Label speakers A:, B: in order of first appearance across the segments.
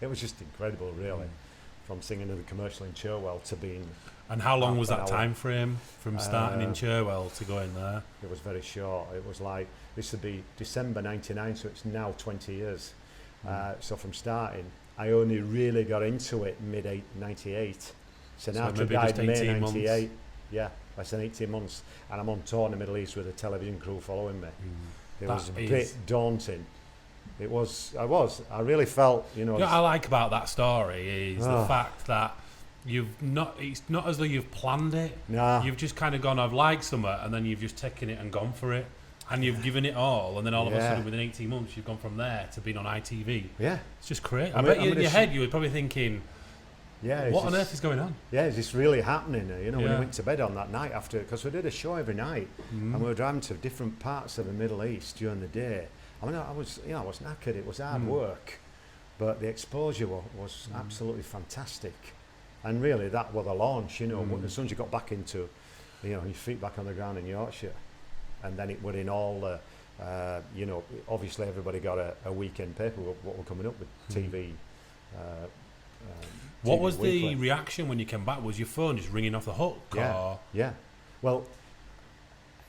A: it was just incredible, really, from singing in the commercial in Cherwell to being.
B: And how long was that
A: hour.
B: time frame from starting in Cherwell to going there?
A: It was very short. It was like, this would be December 99, so it's now 20 years. So from starting, I only really got into it mid-98. Sinatra died May 98. Yeah, less than 18 months. And I'm on tour in the Middle East with a television crew following me. It was a bit daunting. It was. I really felt, you know.
B: What I like about that story is the fact that it's not as though you've planned it.
A: Nah.
B: You've just kind of gone, I've liked something, and then you've just taken it and gone for it. And you've given it all, and then all of a sudden, within 18 months, you've gone from there to being on ITV.
A: Yeah.
B: It's just crazy. I bet in your head, you were probably thinking, what on earth is going on?
A: Yeah, is this really happening? You know, when we went to bed on that night after, because we did a show every night, and we were driving to different parts of the Middle East during the day. I mean, I was knackered. It was hard work, but the exposure was absolutely fantastic. And really, that was the launch. You know, as soon as you got back into, your feet back on the ground in Yorkshire, and then it were in all the, obviously everybody got a weekend paper. What were coming up with TV.
B: What was the reaction when you came back? Was your phone just ringing off the hook?
A: Yeah. Well,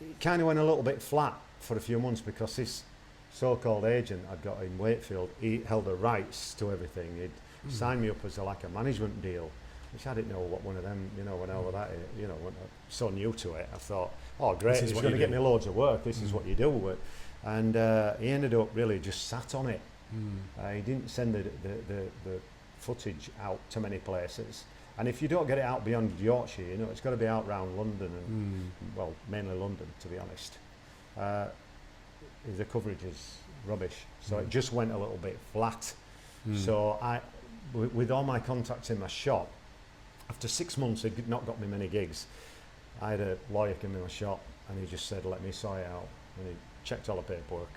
A: it kind of went a little bit flat for a few months because this so-called agent I'd got in Wakefield, he held the rights to everything. He'd signed me up as a management deal, which I didn't know what one of them, went over that, when I was so new to it. I thought, oh great, it's going to get me loads of work, this is what you do. And he ended up really just sat on it. He didn't send the footage out to many places. And if you don't get it out beyond Yorkshire, it's got to be out around London, and well, mainly London, to be honest. The coverage is rubbish, so it just went a little bit flat. So with all my contacts in my shop, after 6 months he'd not got me many gigs. I had a lawyer come in my shop and he just said, let me sort it out, and he checked all the paperwork,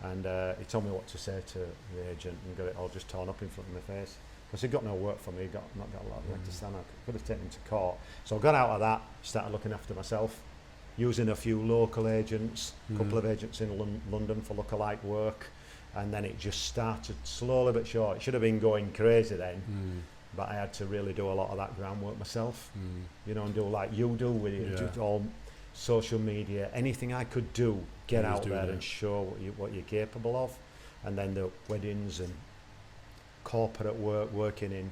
A: and he told me what to say to the agent, and got it all just torn up in front of my face because he got no work from me. He not got a lot of leg to stand. I could have taken him to court. So I got out of that, started looking after myself, using a few local agents, a couple of agents in London for lookalike work, and then it just started slowly but sure. It should have been going crazy then, but I had to really do a lot of that groundwork myself, and do like you do with it, all social media, anything I could do, get out there and show what you're capable of. And then the weddings and corporate work, working in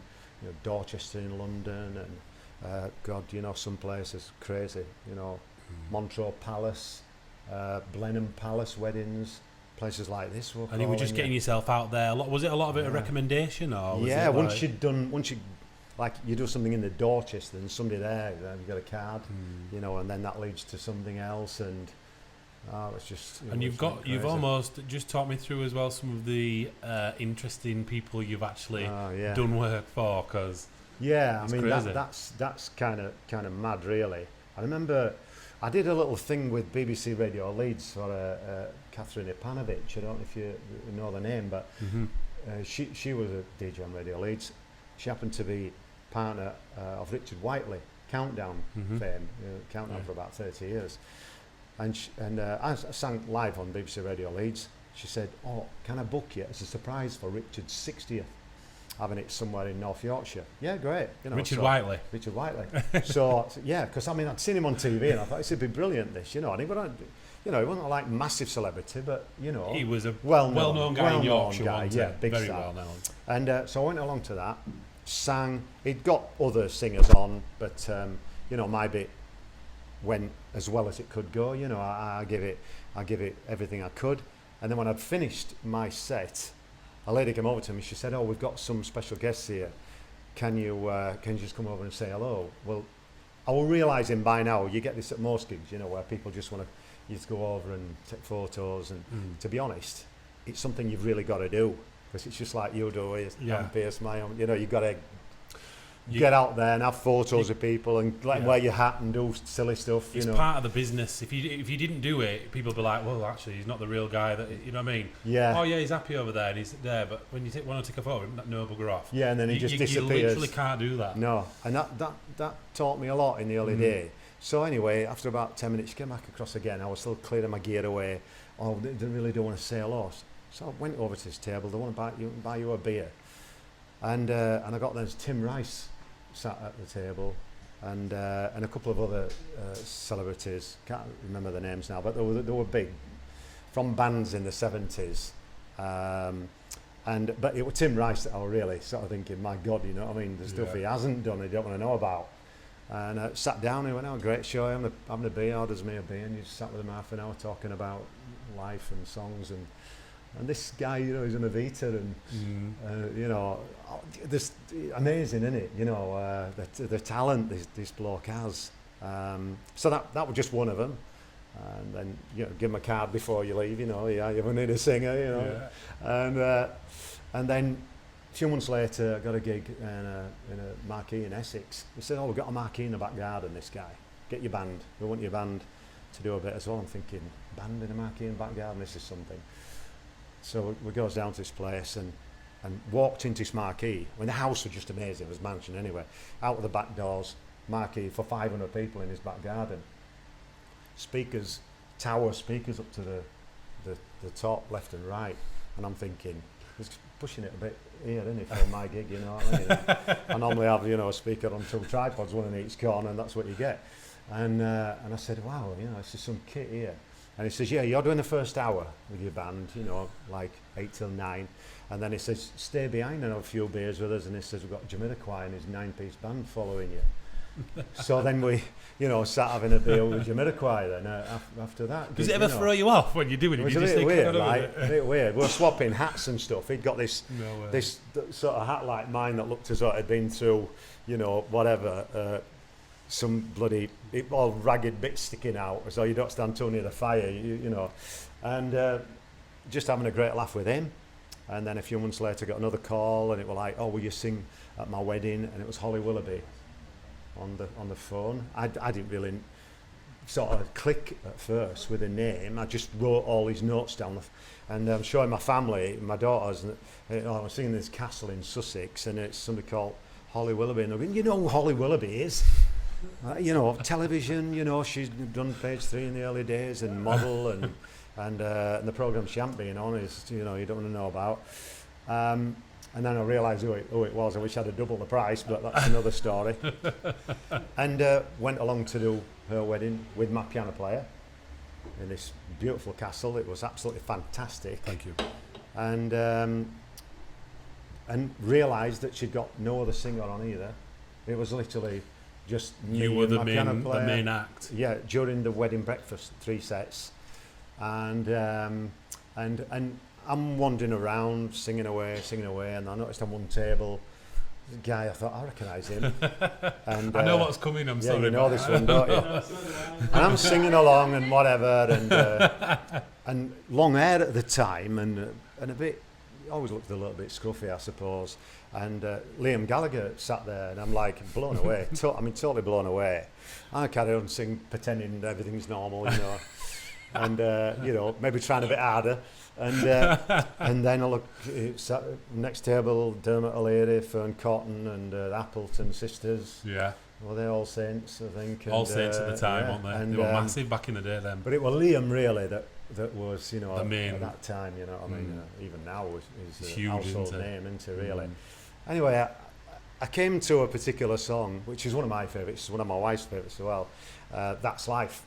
A: Dorchester in London, and some places crazy, Montreux Palace, Blenheim Palace weddings, places like this.
B: And you were just getting yourself out there. Was it a lot of it a recommendation, or was it
A: once you you do something in the Dorchester and somebody there, then you got a card, and then that leads to something else, and it's just.
B: And you've almost just taught me through as well some of the interesting people you've actually done work for, because
A: I mean that's kind of mad, really. I remember I did a little thing with BBC Radio Leeds for Catherine Ipanovic. I don't know if you know the name, but she was a DJ on Radio Leeds. She happened to be partner of Richard Whiteley, Countdown fame, Countdown for about 30 years. And I sang live on BBC Radio Leeds. She said, oh, can I book you as a surprise for Richard's 60th? Having it somewhere in North Yorkshire. Yeah, great.
B: Richard Whiteley.
A: Richard Whiteley. So, because I'd seen him on TV and I thought, this would be brilliant, this, and he wasn't, he wasn't like massive celebrity, but,
B: he was a
A: well-known
B: guy in Yorkshire,
A: big
B: very
A: star.
B: well known.
A: And so I went along to that, sang. He'd got other singers on, but, my bit went as well as it could go. I give it everything I could. And then when I'd finished my set, a lady came over to me. She said, oh, we've got some special guests here. Can you just come over and say hello? Well, I was realising by now, you get this at most gigs, where people just want to just go over and take photos. And to be honest, it's something you've really got to do, because it's just like you do with Pearce, my own. You've got to get out there and have photos of people and let them wear your hat and do silly stuff.
B: It's part of the business. If you didn't do it, people would be like, well, actually, he's not the real guy. That what I mean?
A: Yeah.
B: Oh yeah, he's happy over there and he's there. But when you want to take a photo, no bugger off.
A: Yeah, and then he just disappears.
B: You literally can't do that.
A: No, and that taught me a lot in the early day. So anyway, after about 10 minutes, she came back across again. I was still clearing my gear away. Oh, they really don't want to say hello. So I went over to this table. They want to buy you a beer. And I got there's Tim Rice sat at the table, and a couple of other celebrities. Can't remember the names now, but they were big from bands in the 70s. But it was Tim Rice that I was really sort of thinking, my God, you know what I mean? The stuff he hasn't done, he don't want to know about. And I sat down and went, oh, great show, I'm having a beer, orders me a beer, and you just sat with him half an hour talking about life and songs. And this guy, you know, he's an Avita, and you know, this amazing, isn't it? You know, the talent this bloke has. So that was just one of them. And then, you know, give him a card before you leave. You know, yeah, you need a singer. You know, and then a few months later, I got a gig in a marquee in Essex. He said, "Oh, we've got a marquee in the back garden. This guy, get your band. We want your band to do a bit as well." I'm thinking, band in a marquee in the back garden. This is something. So we goes down to this place and walked into this marquee. I mean, the house was just amazing. It was a mansion anyway. Out of the back doors, marquee for 500 people in his back garden. Speakers, tower speakers up to the top, left and right. And I'm thinking, he's pushing it a bit here, isn't he, for my gig, you know what I mean? I normally have, you know, a speaker on 2 tripods, one in each corner, and that's what you get. And I said, wow, you know, this is some kit here. And he says, yeah, you're doing the first hour with your band, you know, like 8 till 9. And then he says, stay behind and have a few beers with us. And he says, we've got Jamiroquai and his 9-piece band following you. So then we, you know, sat having a beer with Jamiroquai then after that.
B: Does it ever throw you off when you're doing it?
A: It was a bit weird, like, a bit weird. We were swapping hats and stuff. He'd got this sort of hat like mine that looked as though it had been through, you know, whatever, some bloody all ragged bits sticking out, so you don't stand too near the fire, you know. And just having a great laugh with him. And then a few months later, got another call, and it was like, "Oh, will you sing at my wedding?" And it was Holly Willoughby on the phone. I didn't really sort of click at first with a name. I just wrote all these notes down, and I'm showing my family, my daughters, and I was singing this castle in Sussex, and it's somebody called Holly Willoughby, and they're going, "You know who Holly Willoughby is?" You know, television, you know, she's done Page 3 in the early days, and model, and the programme she hadn't been on is, you know, you don't want to know about. And then I realised who it was. I wish I'd have doubled the price, but that's another story. And went along to do her wedding with my piano player in this beautiful castle. It was absolutely fantastic.
B: Thank you.
A: And realised that she'd got no other singer on either. It was literally just me.
B: You were the
A: piano player.
B: the main act.
A: Yeah, during the wedding breakfast, 3 sets, and I'm wandering around, singing away, and I noticed on one table, a guy, I thought, I recognise him. And
B: I know what's coming. I'm sorry.
A: You know this one, don't you? And I'm singing along and whatever, and long hair at the time, and a bit. Always looked a little bit scruffy, I suppose. And Liam Gallagher sat there, and I'm like blown away. Totally blown away. I carry on singing, pretending everything's normal, you know, and you know, maybe trying a bit harder. And then I look, sat next table, Dermot O'Leary, Fern Cotton, and the Appleton sisters.
B: Yeah.
A: Well, they're All Saints, I think.
B: All Saints at the time, weren't they?
A: And,
B: they were massive back in the day then.
A: But it was Liam really that was, you know,
B: at
A: that time, you know what I mean, even now is a
B: huge,
A: household name, isn't it, really? Anyway, I came to a particular song, which is one of my favourites, one of my wife's favourites as well, That's Life.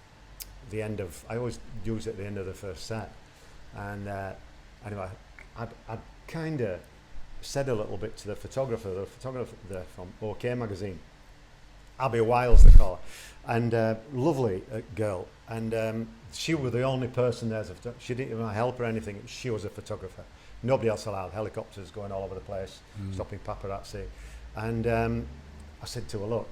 A: I always use it at the end of the first set. And anyway, I'd kind of said a little bit to the photographer there from OK Magazine, Abby Wiles they call her, and lovely girl, and she was the only person there. She didn't even help or anything. She was a photographer. Nobody else allowed. Helicopters going all over the place, stopping paparazzi. And I said to her, look,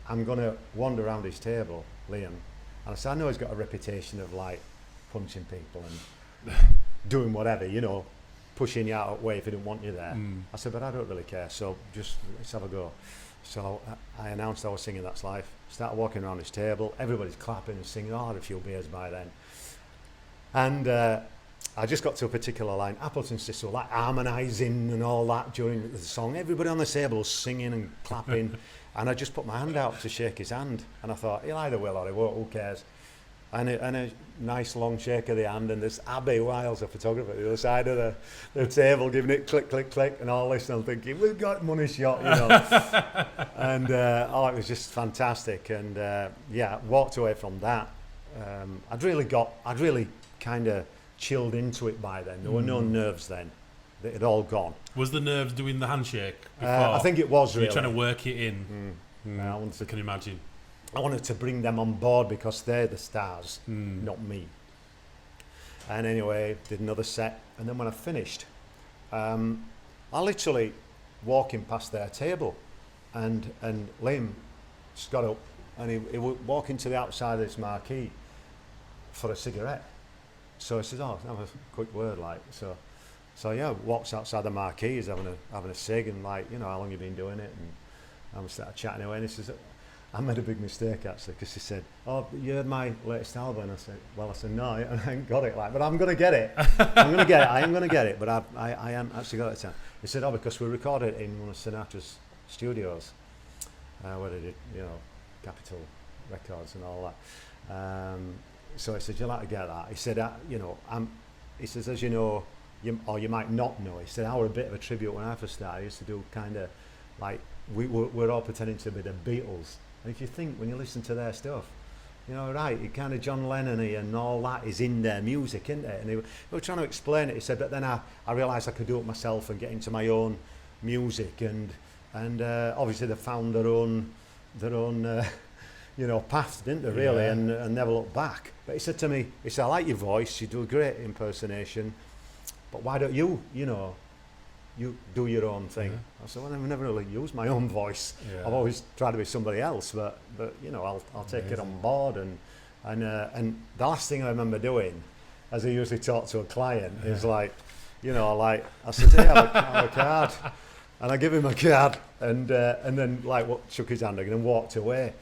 A: I'm going to wander around his table, Liam. And I said, I know he's got a reputation of like punching people and doing whatever, you know, pushing you out of the way if he didn't want you there. I said, but I don't really care, so just let's have a go. So I announced I was singing That's Life. Started walking around his table. Everybody's clapping and singing. I had a few beers by then. And I just got to a particular line. Appleton sisters were like harmonising and all that during the song. Everybody on the table was singing and clapping. And I just put my hand out to shake his hand. And I thought, he'll either will or he won't, who cares? and a nice long shake of the hand, and there's Abby Wiles, a photographer, at the other side of the table, giving it click, click, click, and all this, and I'm thinking, we've got money shot, you know. And it was just fantastic, and walked away from that. I'd really kind of chilled into it by then. There were no nerves then. It had all gone.
B: Was the nerves doing the handshake before?
A: I think it was really.
B: You're trying to work it in. I can imagine.
A: I wanted to bring them on board because they're the stars, not me. And anyway, did another set, and then when I finished, I literally walking past their table, and Liam just got up, and he would walk into the outside of this marquee for a cigarette. So I said, "Oh, have a quick word, like so." So yeah, walks outside the marquee, he's having a cig, and like, you know, how long you been doing it, and I started chatting away, and he says, I made a big mistake actually, because he said, "Oh, you heard my latest album?" And I said, "No, I ain't got it." Like, but I'm gonna get it. I'm gonna get it. I am gonna get it, but I haven't actually got it. He said, "Oh, because we recorded it in one of Sinatra's studios, where they did, you know, Capitol Records and all that." So I said, "You like to get that?" He said, "You know, he says, as you know, you might not know." He said, "I were a bit of a tribute when I first started. I used to do kind of like we're all pretending to be the Beatles." And if you think, when you listen to their stuff, you know, right, it kind of John Lennon-y and all that is in their music, isn't it? And we were trying to explain it. He said, but then I realised I could do it myself and get into my own music, and obviously they found their own you know, path, didn't they, really, and never looked back. But he said to me, he said, "I like your voice, you do a great impersonation, but why don't you know, you do your own thing?" I said, "Well, I've never really used my own voice. I've always tried to be somebody else, but you know, I'll take it on board." And the last thing I remember doing, as I usually talk to a client, is like, you know, like I said, "Hey, have a card," and I give him a card, and then like shook his hand again and walked away.